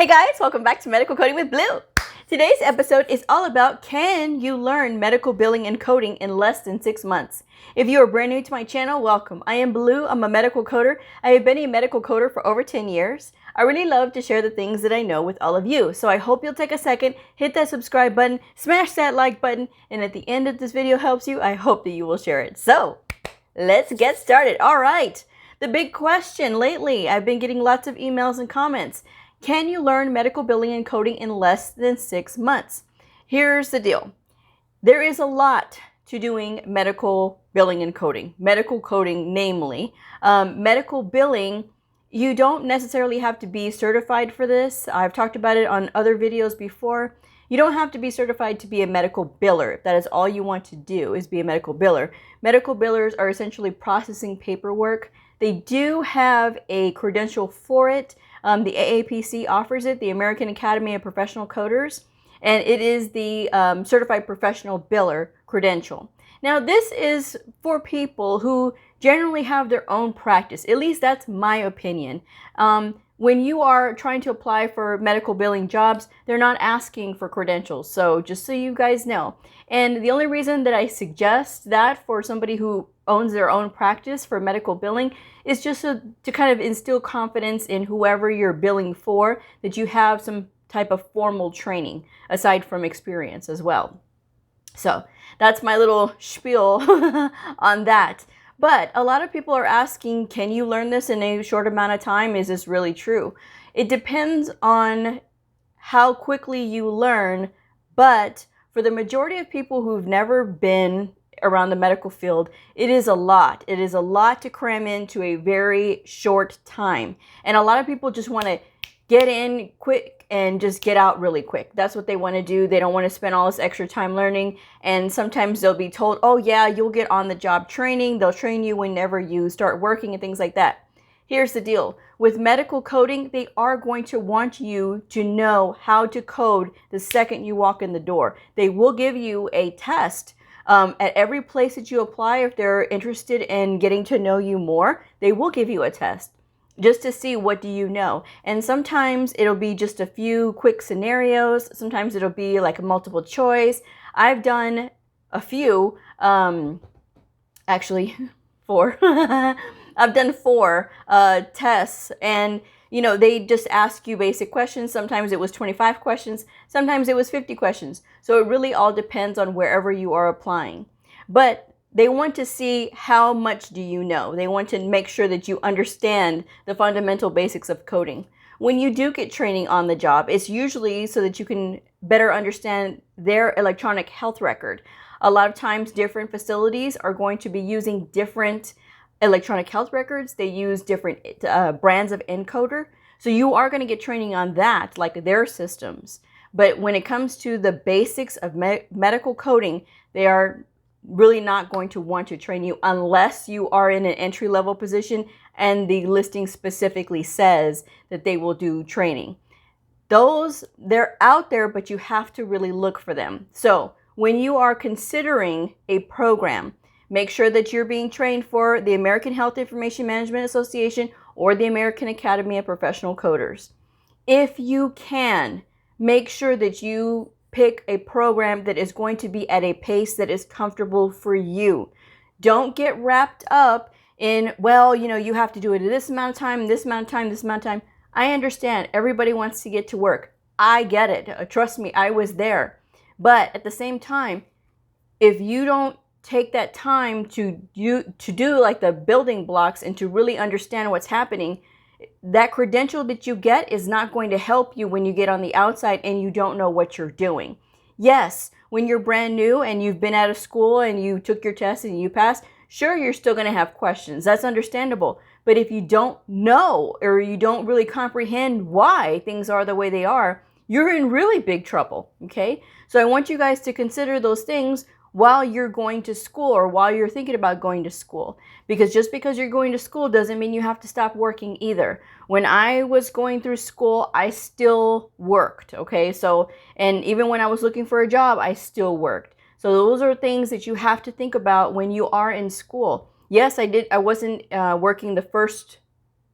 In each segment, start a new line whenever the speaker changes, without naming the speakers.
Hey guys, welcome back to Medical Coding with Blue. Today's episode is all about, can you learn medical billing and coding in less than 6 months? If you are brand new to my channel, welcome. I am Blue. I'm a medical coder. I have been a medical coder for over 10 years. I really love to share the things that I know with all of you. So I hope you'll take a second, hit that subscribe button, smash that like button, and at the end of this video helps you, I hope that you will share it. So let's get started. All right. The big question lately, I've been getting lots of emails and comments. Can you learn medical billing and coding in less than 6 months? Here's the deal. There is a lot to doing medical billing and coding. Medical coding, namely. Medical billing, you don't necessarily have to be certified for this. I've talked about it on other videos before. You don't have to be certified to be a medical biller. If that is all you want to do, is be a medical biller. Medical billers are essentially processing paperwork. They do have a credential for it. The AAPC offers it, the American Academy of Professional Coders, and it is the Certified Professional Biller credential. Now, this is for people who generally have their own practice. At least that's my opinion. When you are trying to apply for medical billing jobs, they're not asking for credentials. So just so you guys know. And the only reason that I suggest that for somebody who owns their own practice for medical billing is just to kind of instill confidence in whoever you're billing for, that you have some type of formal training aside from experience as well. So that's my little spiel on that. But a lot of people are asking, can you learn this in a short amount of time? Is this really true? It depends on how quickly you learn, but for the majority of people who've never been around the medical field, it is a lot. It is a lot to cram into a very short time. And a lot of people just want to get in quick and just get out really quick. That's what they want to do. They don't want to spend all this extra time learning. And sometimes they'll be told, oh yeah, you'll get on the job training. They'll train you whenever you start working and things like that. Here's the deal. With medical coding, they are going to want you to know how to code the second you walk in the door. They will give you a test at every place that you apply. If they're interested in getting to know you more, they will give you a test just to see what do you know. And sometimes it'll be just a few quick scenarios. Sometimes it'll be like a multiple choice. I've done a few, actually 4. I've done 4 tests, and you know, they just ask you basic questions. Sometimes it was 25 questions. Sometimes it was 50 questions. So it really all depends on wherever you are applying. But they want to see how much do you know. They want to make sure that you understand the fundamental basics of coding. When you do get training on the job, it's usually so that you can better understand their electronic health record. A lot of times different facilities are going to be using different electronic health records. They use different brands of encoder. So you are going to get training on that, like their systems. But when it comes to the basics of medical coding, they are really not going to want to train you unless you are in an entry-level position and the listing specifically says that they will do training. Those, they're out there, but you have to really look for them. So when you are considering a program, make sure that you're being trained for the American Health Information Management Association or the American Academy of Professional Coders. If you can, make sure that you pick a program that is going to be at a pace that is comfortable for you. Don't get wrapped up in, well, you know, you have to do it at this amount of time, this amount of time, this amount of time. I understand everybody wants to get to work. I get it. Trust me, I was there. But at the same time, if you don't take that time to do like the building blocks and to really understand what's happening, that credential that you get is not going to help you when you get on the outside and you don't know what you're doing. Yes, when you're brand new and you've been out of school and you took your test and you passed, sure, you're still going to have questions. That's understandable. But if you don't know or you don't really comprehend why things are the way they are, you're in really big trouble, okay? So I want you guys to consider those things while you're going to school or while you're thinking about going to school. Because just because you're going to school doesn't mean you have to stop working either. When I was going through school, I still worked, okay? So, and even when I was looking for a job, I still worked. So those are things that you have to think about when you are in school. Yes, I wasn't working the first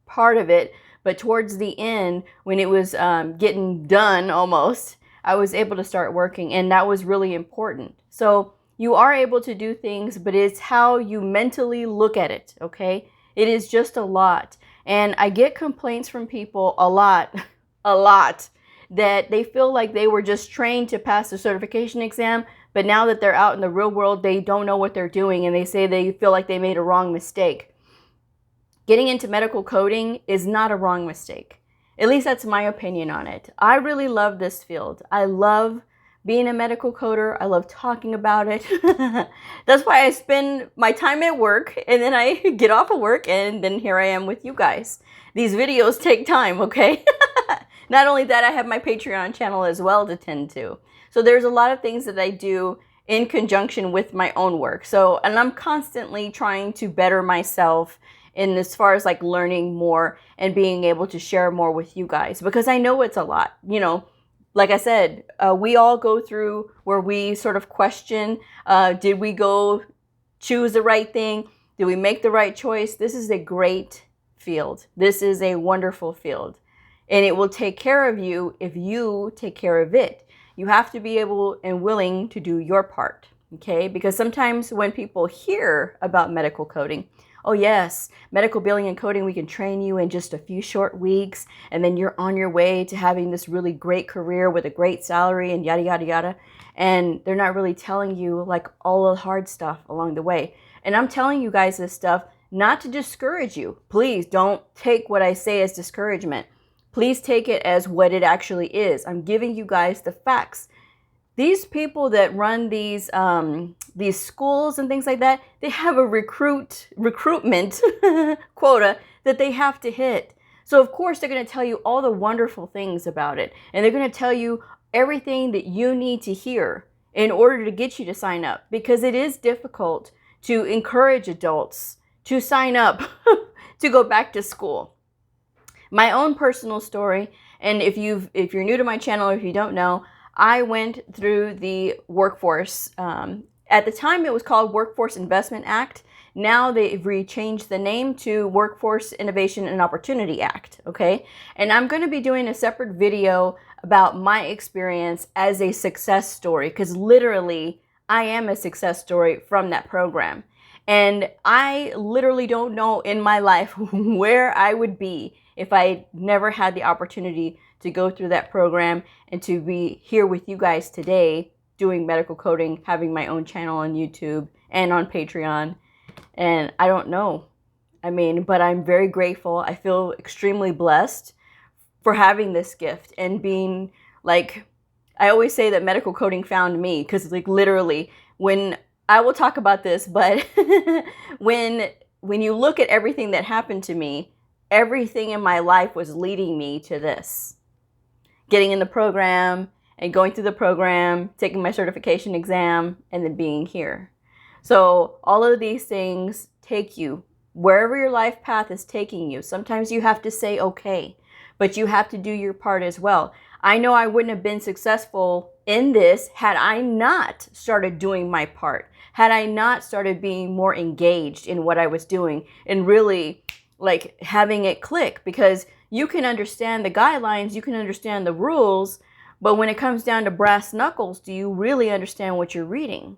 part of it, But towards the end, when it was getting done almost, I was able to start working, and that was really important. So you are able to do things, but it's how you mentally look at it, okay? It is just a lot. And I get complaints from people a lot, that they feel like they were just trained to pass the certification exam, but now that they're out in the real world, they don't know what they're doing, and they say they feel like they made a wrong mistake. Getting into medical coding is not a wrong mistake. At least that's my opinion on it. I really love this field. I love being a medical coder. I love talking about it. That's why I spend my time at work, and then I get off of work, and then here I am with you guys. These videos take time, okay? Not only that, I have my Patreon channel as well to tend to. So there's a lot of things that I do in conjunction with my own work. And I'm constantly trying to better myself in as far as like learning more and being able to share more with you guys, because I know it's a lot. You know, like I said, we all go through where we sort of question, did we go choose the right thing? Did we make the right choice? This is a great field. This is a wonderful field, and it will take care of you if you take care of it. You have to be able and willing to do your part, okay? Because sometimes when people hear about medical coding, oh yes, medical billing and coding, we can train you in just a few short weeks, and then you're on your way to having this really great career with a great salary and yada, yada, yada. And they're not really telling you like all the hard stuff along the way. And I'm telling you guys this stuff not to discourage you. Please don't take what I say as discouragement. Please take it as what it actually is. I'm giving you guys the facts. These people that run these schools and things like that, they have a recruitment quota that they have to hit. So of course they're going to tell you all the wonderful things about it, and they're going to tell you everything that you need to hear in order to get you to sign up, because it is difficult to encourage adults to sign up to go back to school. My own personal story, and if you're new to my channel, or if you don't know, I went through the workforce. At the time, it was called Workforce Investment Act. Now they've changed the name to Workforce Innovation and Opportunity Act, okay? And I'm going to be doing a separate video about my experience as a success story, because literally, I am a success story from that program. And I literally don't know in my life where I would be if I never had the opportunity to go through that program and to be here with you guys today doing medical coding, having my own channel on YouTube and on Patreon. And I don't know. I mean, but I'm very grateful. I feel extremely blessed for having this gift and being like, I always say that medical coding found me, because like literally when I will talk about this, but when you look at everything that happened to me, everything in my life was leading me to this. Getting in the program and going through the program, taking my certification exam, and then being here. So all of these things take you wherever your life path is taking you. Sometimes you have to say okay, but you have to do your part as well. I know I wouldn't have been successful in this had I not started doing my part, had I not started being more engaged in what I was doing and really like having it click, because you can understand the guidelines, you can understand the rules, but when it comes down to brass knuckles, do you really understand what you're reading?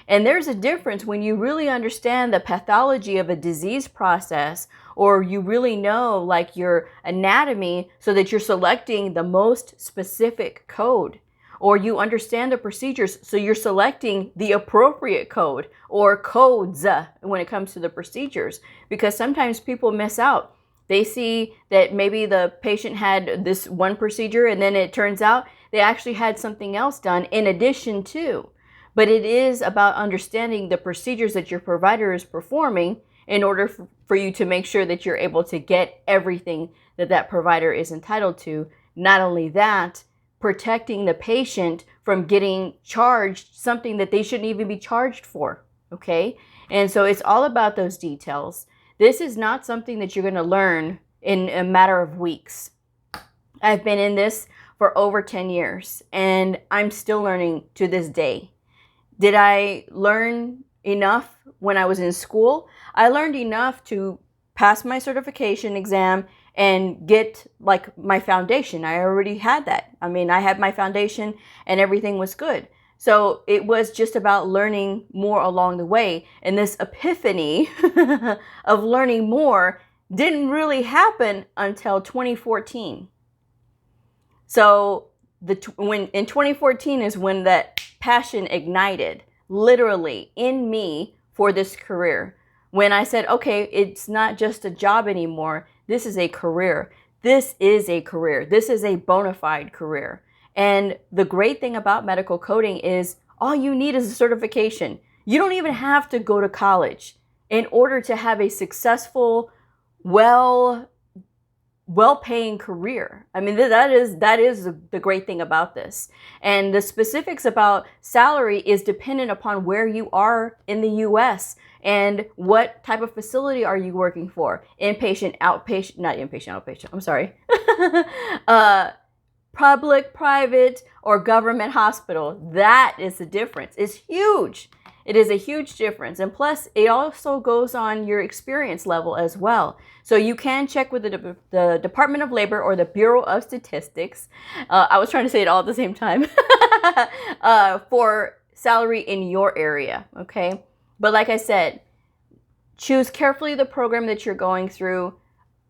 And there's a difference when you really understand the pathology of a disease process, or you really know like your anatomy so that you're selecting the most specific code, or you understand the procedures so you're selecting the appropriate code or codes when it comes to the procedures, because sometimes people miss out. They see that maybe the patient had this one procedure and then it turns out they actually had something else done in addition to. But it is about understanding the procedures that your provider is performing in order for you to make sure that you're able to get everything that that provider is entitled to. Not only that, protecting the patient from getting charged something that they shouldn't even be charged for, okay? And so it's all about those details. This is not something that you're going to learn in a matter of weeks. I've been in this for over 10 years, and I'm still learning to this day. Did I learn enough when I was in school? I learned enough to pass my certification exam and get like my foundation. I already had that. I mean, I had my foundation and everything was good. So it was just about learning more along the way. And this epiphany of learning more didn't really happen until 2014. So when in 2014 is when that passion ignited literally in me for this career. When I said, okay, it's not just a job anymore. This is a career. This is a career. This is a bona fide career. And the great thing about medical coding is all you need is a certification. You don't even have to go to college in order to have a successful, well-paying career. I mean, that is the great thing about this. And the specifics about salary is dependent upon where you are in the US and what type of facility are you working for. Inpatient, outpatient, not inpatient, outpatient, I'm sorry. Public, private, or government hospital. That is the difference. It's huge. It is a huge difference. And plus, it also goes on your experience level as well. So you can check with the Department of Labor or the Bureau of Statistics. I was trying to say it all at the same time. For salary in your area, okay? But like I said, choose carefully the program that you're going through.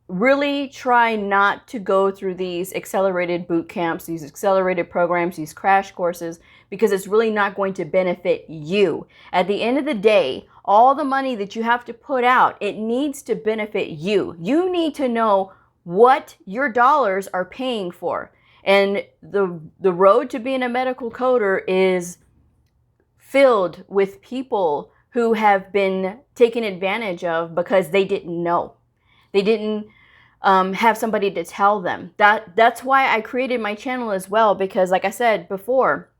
Really try not to go through these accelerated boot camps, these accelerated programs, these crash courses, because it's really not going to benefit you. At the end of the day, all the money that you have to put out, it needs to benefit you. You need to know what your dollars are paying for. And the road to being a medical coder is filled with people who have been taken advantage of because they didn't know. They didn't have somebody to tell them. That's why I created my channel as well, because like I said before,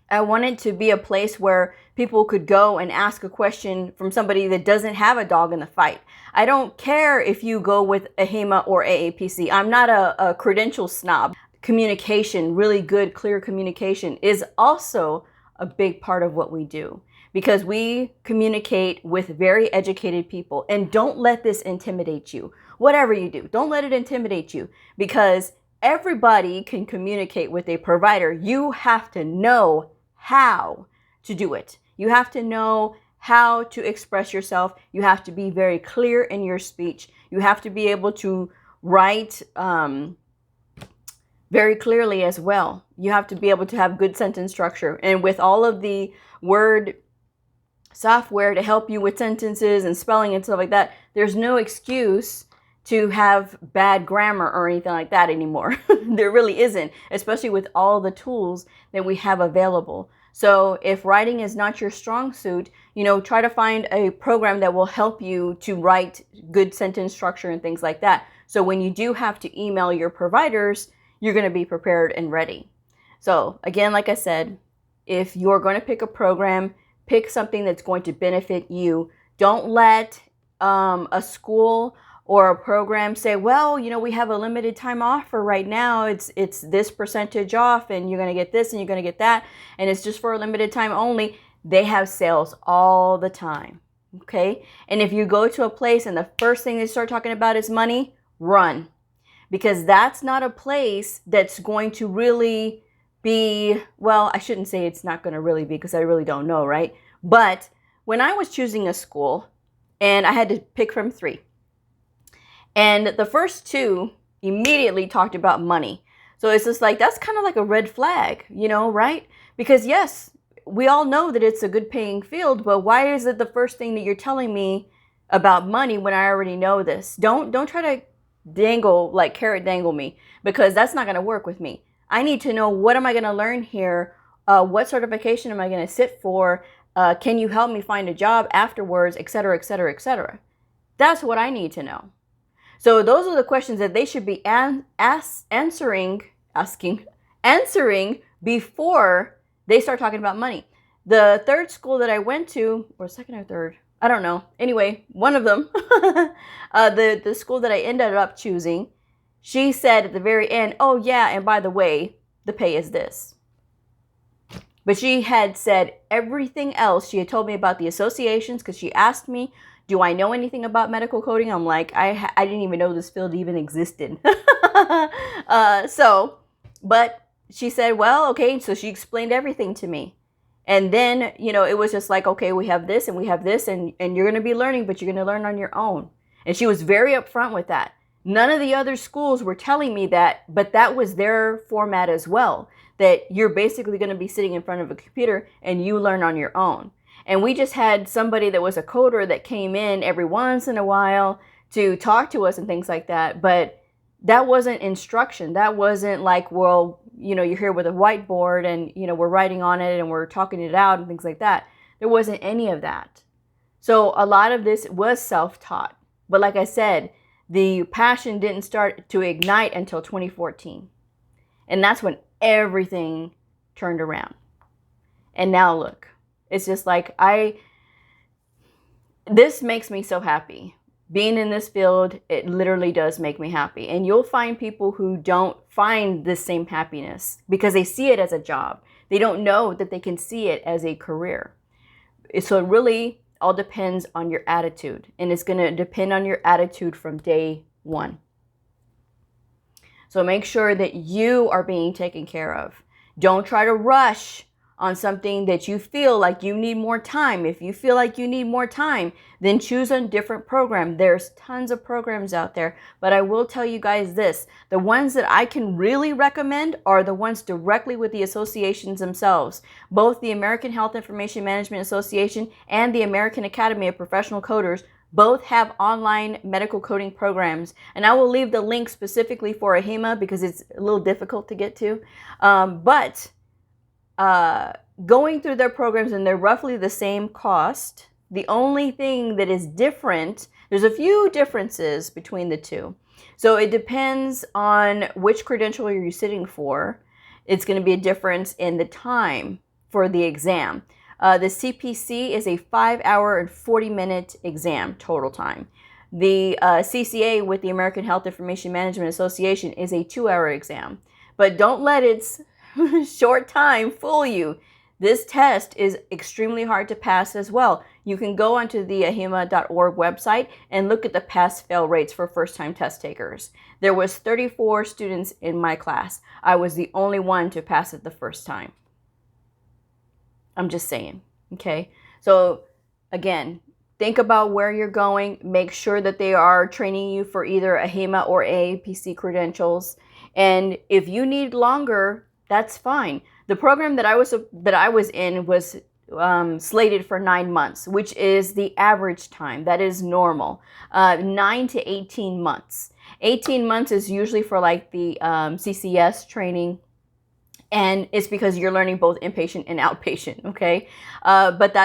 I wanted to be a place where people could go and ask a question from somebody that doesn't have a dog in the fight. I don't care if you go with AHIMA or AAPC. I'm not a credential snob. Communication, really good, clear communication is also a big part of what we do, because we communicate with very educated people. And don't let this intimidate you. Whatever you do, don't let it intimidate you, because everybody can communicate with a provider. You have to know how to do it. You have to know how to express yourself. You have to be very clear in your speech. You have to be able to write very clearly as well. You have to be able to have good sentence structure. And with all of the word software to help you with sentences and spelling and stuff like that, there's no excuse to have bad grammar or anything like that anymore. There really isn't, especially with all the tools that we have available. So if writing is not your strong suit, try to find a program that will help you to write good sentence structure and things like that. So when you do have to email your providers, you're going to be prepared and ready. So again, like I said, if you're going to pick a program, pick something that's going to benefit you. Don't let a school or a program say, well, we have a limited time offer right now. It's this percentage off and you're going to get this and you're going to get that. And it's just for a limited time only. They have sales all the time. Okay. And if you go to a place and the first thing they start talking about is money, run. Because that's not a place that's going to really be, well, I shouldn't say it's not going to really be, because I really don't know, right? But when I was choosing a school and I had to pick from 3, and the first 2 immediately talked about money. So it's just like, that's kind of like a red flag, right? Because yes, we all know that it's a good paying field, but why is it the first thing that you're telling me about money when I already know this? Don't try to carrot dangle me, because that's not going to work with me. I need to know, what am I going to learn here? What certification am I going to sit for? Can you help me find a job afterwards, et cetera, et cetera, et cetera. That's what I need to know. So those are the questions that they should be answering before they start talking about money. The third school that I went to, or second or third, I don't know. Anyway, one of them, the school that I ended up choosing, she said at the very end, oh yeah, and by the way, the pay is this. But she had said everything else. She had told me about the associations, because she asked me, Do I know anything about medical coding? I'm like, I didn't even know this field even existed. But she said, well, okay. So she explained everything to me. And then, it was just like, okay, we have this and we have this, and you're going to be learning, but you're going to learn on your own. And she was very upfront with that. None of the other schools were telling me that, but that was their format as well, that you're basically going to be sitting in front of a computer and you learn on your own. And we just had somebody that was a coder that came in every once in a while to talk to us and things like that. But that wasn't instruction. That wasn't like, well, you're here with a whiteboard and, we're writing on it and we're talking it out and things like that. There wasn't any of that. So a lot of this was self-taught. But like I said, the passion didn't start to ignite until 2014. And that's when everything turned around. And now look, it's just like this makes me so happy. Being in this field, it literally does make me happy. And you'll find people who don't find the same happiness because they see it as a job. They don't know that they can see it as a career. So it really all depends on your attitude. And it's going to depend on your attitude from day one. So make sure that you are being taken care of. Don't try to rush on something that you feel like you need more time. If you feel like you need more time, then choose a different program. There's tons of programs out there, but I will tell you guys this. The ones that I can really recommend are the ones directly with the associations themselves. Both the American Health Information Management Association and the American Academy of Professional Coders both have online medical coding programs. And I will leave the link specifically for AHIMA because it's a little difficult to get to. Going through their programs, and they're roughly the same cost. The only thing that is different, there's a few differences between the two. So it depends on which credential you're sitting for. It's going to be a difference in the time for the exam. The CPC is a 5-hour and 40-minute exam total time. The CCA with the American Health Information Management Association is a 2-hour exam. But don't let its short time fool you. This test is extremely hard to pass as well. You can go onto the AHIMA.org website and look at the pass-fail rates for first-time test takers. There was 34 students in my class. I was the only one to pass it the first time. I'm just saying, okay? So again, think about where you're going. Make sure that they are training you for either AHIMA or AAPC credentials. And if you need longer, that's fine. The program that I was in was slated for 9 months, which is the average time. That is normal. 9 to 18 months. 18 months is usually for like the CCS training. And it's because you're learning both inpatient and outpatient, okay? But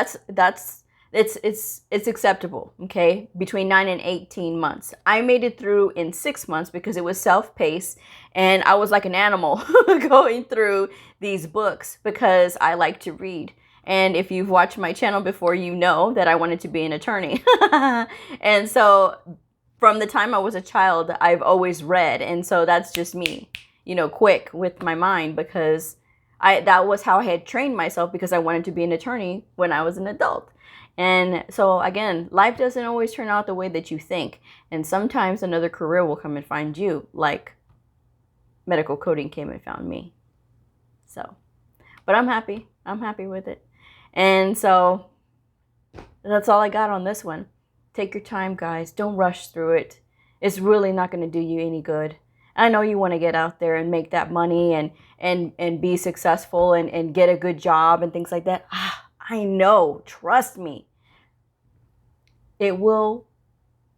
it's acceptable, okay? Between 9 and 18 months. I made it through in 6 months because it was self-paced, and I was like an animal going through these books because I like to read. And if you've watched my channel before, you know that I wanted to be an attorney. And so from the time I was a child, I've always read, and so that's just me. Quick with my mind because that was how I had trained myself because I wanted to be an attorney when I was an adult. And so again, life doesn't always turn out the way that you think. And sometimes another career will come and find you, like medical coding came and found me. So, but I'm happy. I'm happy with it. And so that's all I got on this one. Take your time, guys. Don't rush through it. It's really not going to do you any good. I know you want to get out there and make that money and be successful and get a good job and things like that. I know, trust me. It will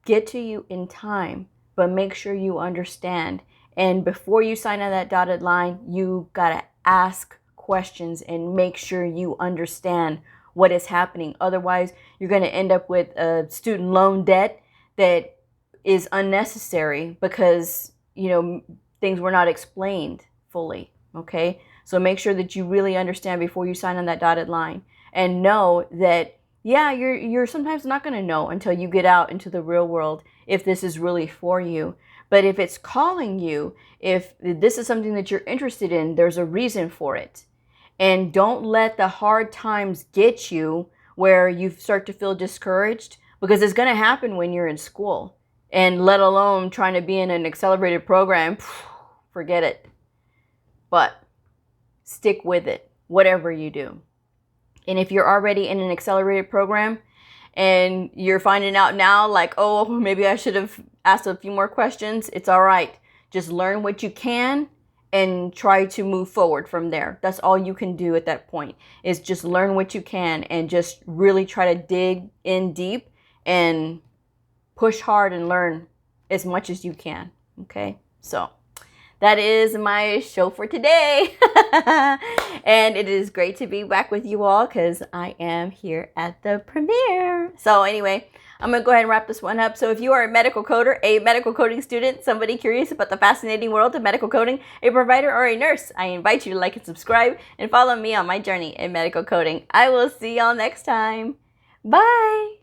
get to you in time, but make sure you understand. And before you sign on that dotted line, you got to ask questions and make sure you understand what is happening. Otherwise, you're going to end up with a student loan debt that is unnecessary because things were not explained fully, okay? So make sure that you really understand before you sign on that dotted line and know that, yeah, you're sometimes not going to know until you get out into the real world if this is really for you. But if it's calling you, if this is something that you're interested in, there's a reason for it. And don't let the hard times get you where you start to feel discouraged, because it's going to happen when you're in school, and let alone trying to be in an accelerated program. Forget it. But stick with it, whatever you do. And if you're already in an accelerated program and you're finding out now, like, oh, maybe I should have asked a few more questions, it's all right. Just learn what you can and try to move forward from there. That's all you can do at that point, is just learn what you can and just really try to dig in deep and push hard and learn as much as you can. Okay, so that is my show for today. And it is great to be back with you all because I am here at the premiere. So anyway, I'm going to go ahead and wrap this one up. So if you are a medical coder, a medical coding student, somebody curious about the fascinating world of medical coding, a provider, or a nurse, I invite you to like and subscribe and follow me on my journey in medical coding. I will see y'all next time. Bye.